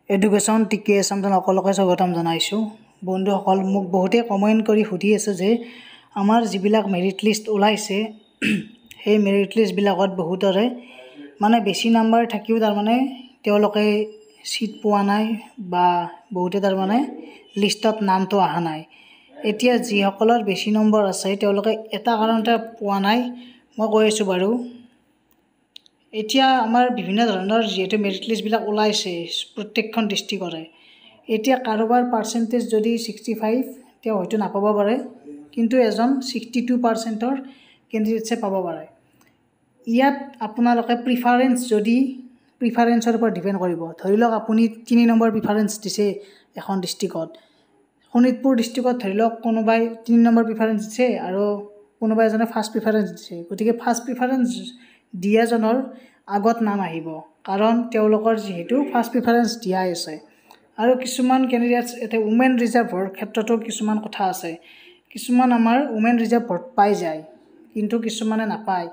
Education টিকে আসামজন সকলোকে স্বাগতম জনাইছোঁ। বন্ধুসকল, মোক বহুতে কমেণ্ট কৰি সুধি আছে যে আমাৰ যিবিলাক মেৰিট লিষ্ট ওলাইছে সেই মেৰিট লিষ্টবিলাকত বহুতৰে মানে বেছি নাম্বাৰ থাকিও তাৰমানে তেওঁলোকে চিট পোৱা নাই বা বহুতে তাৰমানে লিষ্টত নামটো অহা নাই। এতিয়া যিসকলৰ বেছি নম্বৰ আছে তেওঁলোকে এটা কাৰণতে পোৱা নাই, মই কৈ আছোঁ বাৰু। এতিয়া আমাৰ বিভিন্ন ধৰণৰ যিহেতু মেৰিট লিষ্টবিলাক ওলাইছে প্ৰত্যেকখন ডিষ্ট্ৰিক্টৰে, এতিয়া কাৰোবাৰ পাৰ্চেণ্টেজ যদি 65 তেওঁ হয়তো নাপাব পাৰে, কিন্তু এজন 62% কেণ্ডিডেটছে পাব পাৰে। ইয়াত আপোনালোকে প্ৰিফাৰেঞ্চৰ ওপৰত ডিপেণ্ড কৰিব। ধৰি লওক আপুনি 3 নম্বৰ প্ৰিফাৰেঞ্চ দিছে এখন ডিষ্ট্ৰিক্টত, শোণিতপুৰ ডিষ্ট্ৰিক্টত ধৰি লওক কোনোবাই 3 নম্বৰ প্ৰিফাৰেঞ্চ দিছে আৰু কোনোবাই এজনে ফাৰ্ষ্ট প্ৰিফাৰেঞ্চ দিছে। গতিকে ফাৰ্ষ্ট প্ৰিফাৰেঞ্চ দিয়াজনৰ আগত নাম আহিব, কাৰণ তেওঁলোকৰ যিহেতু ফাৰ্ষ্ট প্ৰিফাৰেঞ্চ দিয়াই আছে। আৰু কিছুমান কেণ্ডিডেটছ এতিয়া উমেন ৰিজাৰ্ভৰ ক্ষেত্ৰতো কিছুমান কথা আছে। কিছুমান আমাৰ উমেন ৰিজাৰ্ভ ভোট পাই যায়, কিন্তু কিছুমানে নাপায়।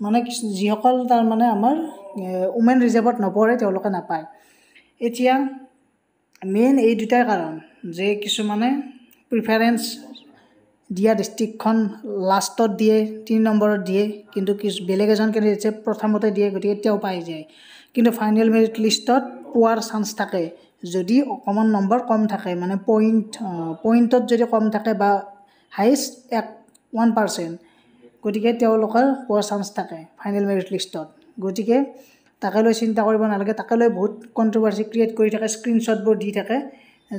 মানে যিসকল তাৰমানে আমাৰ উমেন ৰিজাৰ্ভত নপৰে তেওঁলোকে নাপায়। এতিয়া মেইন এই দুটাই কাৰণ যে কিছুমানে প্ৰিফাৰেঞ্চ দিয়া ডিষ্ট্ৰিক্টখন লাষ্টত দিয়ে, 3 নম্বৰত দিয়ে, কিন্তু বেলেগ এজন কেণ্ডিডেটছে প্ৰথমতে দিয়ে, গতিকে তেওঁ পাই যায়। কিন্তু ফাইনেল মেৰিট লিষ্টত পোৱাৰ চান্স থাকে যদি অকণমান নম্বৰ কম থাকে, মানে পইণ্টত যদি কম থাকে বা হাইষ্ট 1%, গতিকে তেওঁলোকৰ পোৱাৰ চান্স থাকে ফাইনেল মেৰিট লিষ্টত। গতিকে তাকে লৈ চিন্তা কৰিব নালাগে। তাকে লৈ বহুত কণ্ট্ৰভাৰ্চি ক্ৰিয়েট কৰি থাকে, স্ক্ৰীনশ্বটবোৰ দি থাকে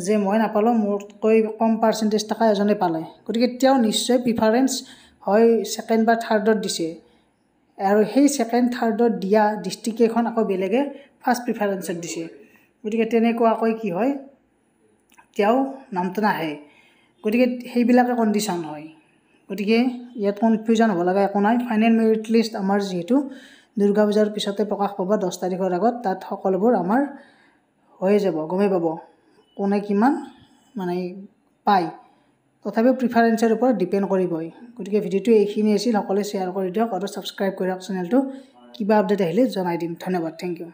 যে মই নাপালোঁ, মোতকৈ কম পাৰ্চেণ্টেজ থকা এজনে পালে। গতিকে তেওঁ নিশ্চয় প্ৰিফাৰেঞ্চ হয় ছেকেণ্ড বা থাৰ্ডত দিছে, আৰু সেই ছেকেণ্ড থাৰ্ডত দিয়া ডিষ্ট্ৰিক্টকেইখন আকৌ বেলেগে ফাৰ্ষ্ট প্ৰিফাৰেঞ্চত দিছে। গতিকে তেনেকুৱাকৈ কি হয়, তেওঁ নামটো নাহে। গতিকে সেইবিলাকে কণ্ডিশ্যন হয়। গতিকে ইয়াত কনফিউজন হ'ব লগা একো নাই। ফাইনেল মেৰিট লিষ্ট আমাৰ যিহেতু দুৰ্গা পূজাৰ পিছতে প্ৰকাশ পাব 10 তাৰিখৰ আগত, তাত সকলোবোৰ আমাৰ হৈয়ে যাব, গমেই পাব কোনে কিমান মানে পায়। তথাপিও প্ৰিফাৰেঞ্চৰ ওপৰত ডিপেণ্ড কৰিবই। গতিকে ভিডিঅ'টো এইখিনি আছিল, সকলোৱে শ্বেয়াৰ কৰি দিয়ক আৰু ছাবস্ক্ৰাইব কৰি দিয়ক চেনেলটো। কিবা আপডেট আহিলে জনাই দিম। ধন্যবাদ, থেংক ইউ।